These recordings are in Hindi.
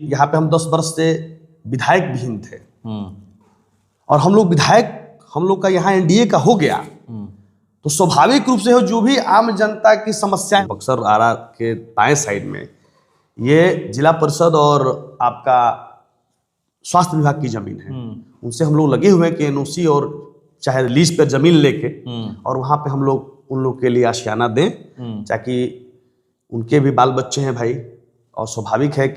यहाँ पे हम 10 वर्ष से विधायक विहीन थे और हम लोग विधायक, हम लोग का यहाँ एनडीए का हो गया तो स्वाभाविक रूप से जो भी आम जनता की समस्याएं, बक्सर आरा के दाएं साइड में ये जिला परिषद और आपका स्वास्थ्य विभाग की जमीन है, उनसे हम लोग लगे हुए हैं कि एनओसी और चाहे लीज पर जमीन लेके और वहाँ पे हम लोग उन लोग के लिए आशियाना दें ताकि उनके भी बाल बच्चे हैं भाई। और स्वाभाविक है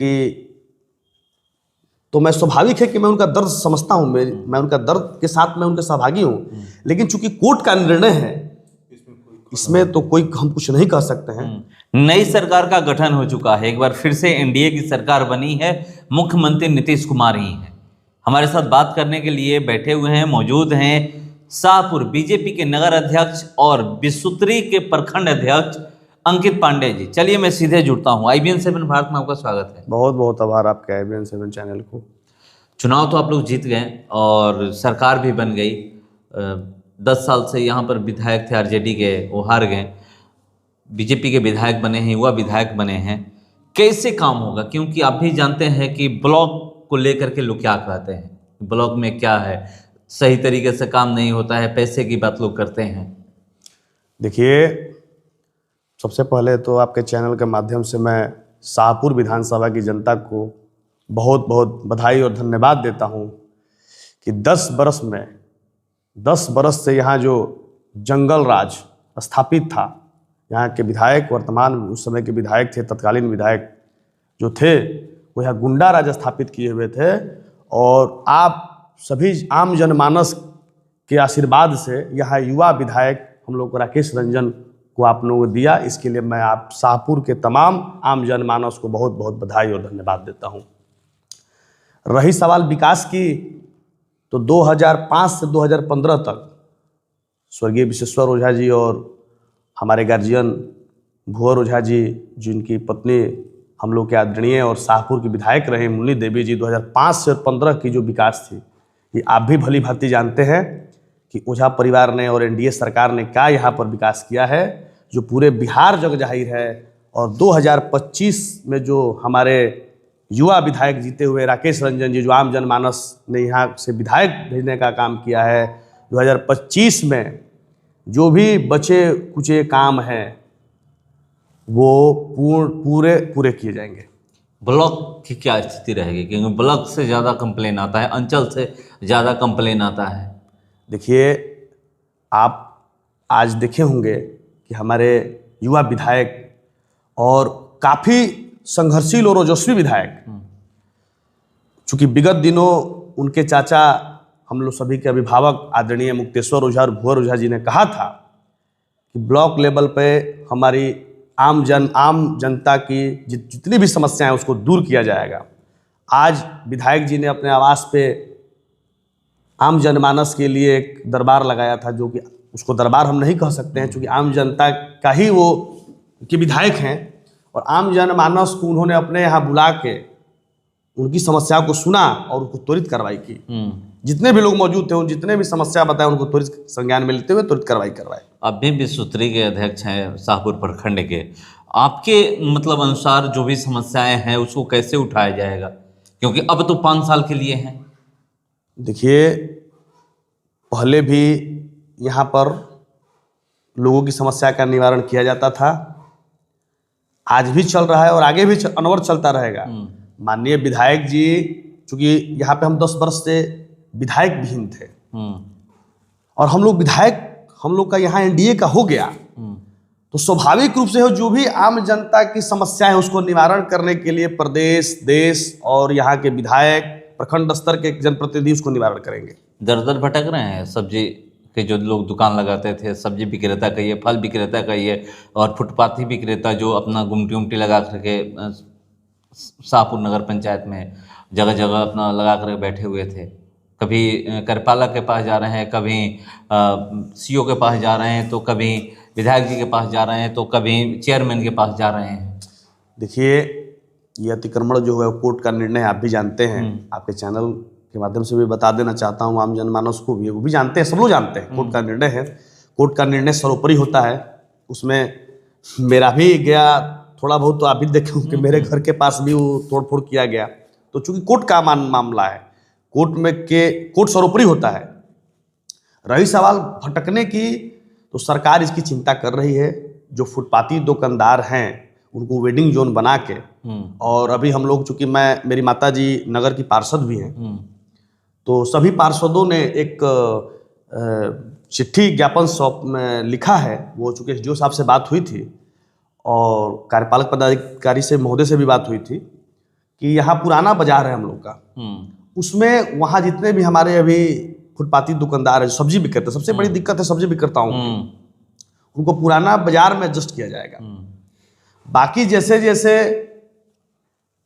कि मैं उनका दर्द समझता हूँ, मैं उनका दर्द के साथ मैं उनके सहभागी हूँ, लेकिन चूंकि कोर्ट का निर्णय है इसमें तो कोई हम कुछ नहीं कह सकते हैं। नई सरकार का गठन हो चुका है, एक बार फिर से एनडीए की सरकार बनी है, मुख्यमंत्री नीतीश कुमार ही हैं। हमारे साथ बात करने के लिए बैठे हुए हैं, मौजूद हैं शाहपुर बीजेपी के नगर अध्यक्ष और बिसुत्री के प्रखंड अध्यक्ष अंकित पांडे जी। चलिए मैं सीधे जुड़ता हूँ। IBN7 भारत में आपका स्वागत है। बहुत बहुत आभार आपके IBN7 चैनल को। चुनाव तो आप लोग जीत गए और सरकार भी बन गई। 10 साल से यहाँ पर विधायक थे आरजेडी के, वो हार गए, बीजेपी के विधायक बने हैं, युवा विधायक बने हैं। कैसे काम होगा, क्योंकि आप भी जानते हैं कि ब्लॉक को लेकर के लोग क्या कहते हैं, ब्लॉक में क्या है, सही तरीके से काम नहीं होता है, पैसे की बात लोग करते हैं। देखिए, सबसे पहले तो आपके चैनल के माध्यम से मैं शाहपुर विधानसभा की जनता को बहुत बहुत बधाई और धन्यवाद देता हूं कि 10 बरस से यहाँ जो जंगल राज स्थापित था, यहाँ के विधायक, वर्तमान उस समय के विधायक थे, तत्कालीन विधायक जो थे वो यहाँ गुंडा राज स्थापित किए हुए थे और आप सभी आम जनमानस के आशीर्वाद से यहाँ युवा विधायक हम लोग को राकेश रंजन को आप लोगों को दिया। इसके लिए मैं आप शाहपुर के तमाम आम जनमानस को बहुत बहुत बधाई और धन्यवाद देता हूँ। रही सवाल विकास की, तो 2005 से 2015 तक स्वर्गीय विश्वेश्वर ओझा जी और हमारे गार्जियन भुवर ओझा जी, जिनकी पत्नी हम लोग के आदरणीय और शाहपुर की विधायक रहे मुन्नी देवी जी, 2005 से 15 की जो विकास थी ये आप भी भली भांति जानते हैं कि ओझा परिवार ने और एनडीए सरकार ने क्या यहाँ पर विकास किया है, जो पूरे बिहार जग जाहिर है। और 2025 में जो हमारे युवा विधायक जीते हुए राकेश रंजन जी, जो आम जनमानस ने यहाँ से विधायक भेजने का काम किया है, 2025 में जो भी बचे कुचे काम हैं वो पूरे किए जाएंगे। ब्लॉक की क्या स्थिति रहेगी, क्योंकि ब्लॉक से ज़्यादा कंप्लेन आता है, अंचल से ज़्यादा कंप्लेन आता है। देखिए, आप आज देखे होंगे कि हमारे युवा विधायक और काफ़ी संघर्षशील और ओजस्वी विधायक, चूँकि विगत दिनों उनके चाचा हम लोग सभी के अभिभावक आदरणीय मुक्तेश्वर ओझा और भुवर ओझा जी ने कहा था कि ब्लॉक लेवल पे हमारी आम जनता की जितनी भी समस्याएं हैं उसको दूर किया जाएगा। आज विधायक जी ने अपने आवास पे आम जनमानस के लिए एक दरबार लगाया था, जो कि उसको दरबार हम नहीं कह सकते हैं, क्योंकि आम जनता का ही वो के विधायक हैं और आम जनमानस को उन्होंने अपने यहाँ बुला के उनकी समस्या को सुना और उनको त्वरित कार्रवाई की। जितने भी लोग मौजूद थे, उन जितने भी समस्या बताए उनको त्वरित संज्ञान में लेते हुए त्वरित कार्रवाई करवाए। आप भी बिसुत्री के अध्यक्ष हैं शाहपुर प्रखंड के, आपके मतलब अनुसार जो भी समस्याएं हैं उसको कैसे उठाया जाएगा, क्योंकि अब तो 5 साल के लिए हैं। देखिए, पहले भी यहाँ पर लोगों की समस्या का निवारण किया जाता था, आज भी चल रहा है और आगे भी अनवरत चलता रहेगा। माननीय विधायक जी, चूंकि यहाँ पे हम 10 वर्ष से विधायक विहीन थे और हम लोग विधायक, हम लोग का यहाँ एनडीए का हो गया तो स्वाभाविक रूप से जो भी आम जनता की समस्या है उसको निवारण करने के लिए प्रदेश, देश और यहाँ के विधायक, प्रखंड स्तर के जनप्रतिनिधि उसको निवारण करेंगे। दर दर भटक रहे हैं सब्जी के जो लोग दुकान लगाते थे, सब्जी विक्रेता कहिए, फल विक्रेता कहिए और फुटपाथी विक्रेता जो अपना गुमटी उमटी लगा करके शाहपुर नगर पंचायत में जगह जगह अपना लगा कर बैठे हुए थे। कभी कार्यपालक के पास जा रहे हैं, कभी सीओ के पास जा रहे हैं, तो कभी विधायक जी के पास जा रहे हैं, तो कभी चेयरमैन के पास जा रहे हैं। देखिए, ये अतिक्रमण जो है कोर्ट का निर्णय आप भी जानते हैं, आपके चैनल के माध्यम से भी बता देना चाहता हूँ आम जनमानस को भी, वो भी जानते हैं, सब लोग जानते हैं कोर्ट का निर्णय है। कोर्ट का निर्णय सर्वोपरि होता है, उसमें मेरा भी गया थोड़ा बहुत, तो आप भी देखे कि मेरे घर के पास भी वो तोड़फोड़ किया गया, तो चूंकि कोर्ट का मामला है, कोर्ट सर्वोपरि होता है। रही सवाल भटकने की, तो सरकार इसकी चिंता कर रही है। जो फुटपाती दुकानदार हैं उनको वेडिंग जोन बना के, और अभी हम लोग, चूंकि मेरी माता जी नगर की पार्षद भी हैं, तो सभी पार्षदों ने एक चिट्ठी ज्ञापन सौंप में लिखा है। वो चूंकि एसडीओ साहब से बात हुई थी और कार्यपालक पदाधिकारी से महोदय से भी बात हुई थी कि यहाँ पुराना बाजार है हम लोग का, उसमें वहाँ जितने भी हमारे अभी फुटपाती दुकानदार है, सब्जी विक्रेता, सबसे बड़ी दिक्कत है सब्जी विक्रेताओं को, उनको पुराना बाजार में एडजस्ट किया जाएगा। बाकी जैसे जैसे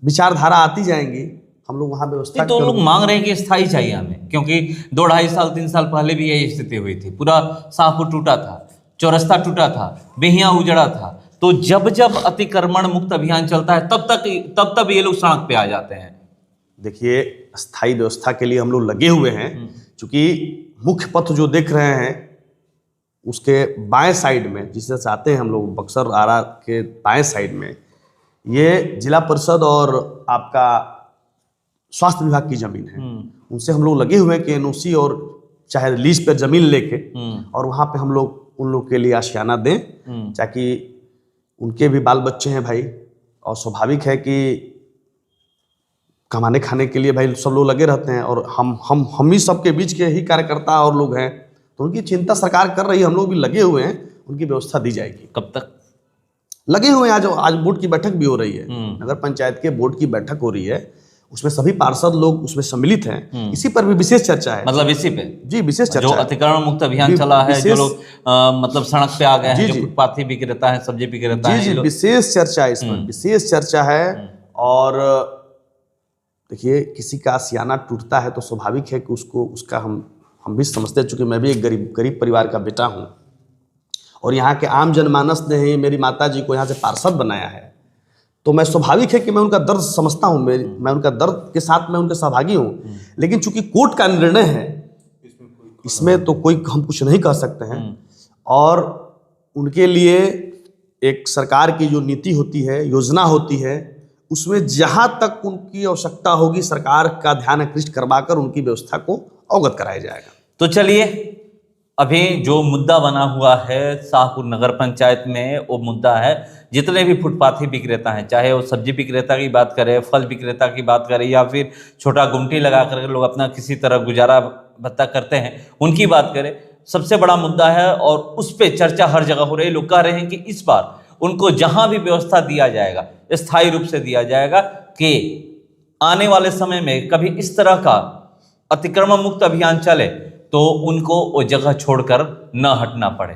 विचारधारा आती जाएंगी हम लोग वहाँ व्यवस्था। तो लोग मांग रहे हैं कि स्थायी चाहिए हमें, क्योंकि 2-2.5 साल 3 साल पहले भी यही स्थिति हुई थी। पूरा शाहपुर टूटा था, चौरस्ता टूटा था, बेहिया उजड़ा था। तो जब जब अतिक्रमण मुक्त अभियान चलता है तब ये लोग सड़क पे आ जाते हैं। देखिए, स्थायी व्यवस्था के लिए हम लोग लगे हुए हैं। चूंकि मुख्य पथ जो देख रहे हैं उसके बाएं साइड में, जिससे चाहते हैं हम लोग बक्सर आरा के बाएं साइड में, ये जिला परिषद और आपका स्वास्थ्य विभाग की जमीन है। उनसे हम लोग लगे हुए हैं कि एनओसी और चाहे लीज पर जमीन लेके और वहाँ पे हम लोग उन लोग के लिए आशियाना दें, ताकि उनके भी बाल बच्चे हैं भाई, और स्वाभाविक है कि कमाने खाने के लिए भाई सब लोग लगे रहते हैं, और हम ही सबके बीच के ही कार्यकर्ता और लोग हैं, तो उनकी चिंता सरकार कर रही है। हम लोग भी लगे हुए हैं, उनकी व्यवस्था दी जाएगी। कब तक लगे हुए हैं? आज बोर्ड की बैठक भी हो रही है, नगर पंचायत के बोर्ड की बैठक हो रही है, उसमें सभी पार्षद लोग उसमें सम्मिलित हैं। इसी पर भी विशेष चर्चा है। मतलब इसी पे जी विशेष चर्चा जो अतिक्रमण मुक्त अभियान चला है, जो लोग मतलब सड़क पे आ गए हैं, जो फुटपाथी विक्रेता है, सब्जी विक्रेता है, जी विशेष चर्चा है, इस पर विशेष चर्चा है। और देखिए, किसी का आशियाना टूटता है तो स्वाभाविक है कि उसका हम भी समझते हैं। चूंकि मैं भी एक गरीब परिवार का बेटा हूँ, और यहाँ के आम जनमानस ने ही मेरी माता जी को यहाँ से पार्षद बनाया है, तो मैं स्वाभाविक है कि मैं उनका दर्द समझता हूँ। मैं उनका दर्द के साथ मैं उनके सहभागी हूँ। लेकिन चूंकि कोर्ट का निर्णय है, इसमें तो कोई हम कुछ नहीं कह सकते हैं। और उनके लिए एक सरकार की जो नीति होती है, योजना होती है, उसमें जहाँ तक उनकी आवश्यकता होगी सरकार का ध्यान आकृष्ट करवाकर उनकी व्यवस्था को अवगत कराया जाएगा। तो चलिए, अभी जो मुद्दा बना हुआ है शाहपुर नगर पंचायत में, वो मुद्दा है जितने भी फुटपाथी विक्रेता हैं, चाहे वो सब्जी विक्रेता की बात करें, फल विक्रेता की बात करें, या फिर छोटा गुमटी लगा कर लोग अपना किसी तरह गुजारा भत्ता करते हैं, उनकी बात करें, सबसे बड़ा मुद्दा है। और उस पर चर्चा हर जगह हो रही है। लोग कह रहे हैं कि इस बार उनको जहां भी व्यवस्था दिया जाएगा, स्थायी रूप से दिया जाएगा, कि आने वाले समय में कभी इस तरह का अतिक्रमण मुक्त अभियान चले तो उनको वो जगह छोड़कर न हटना पड़े।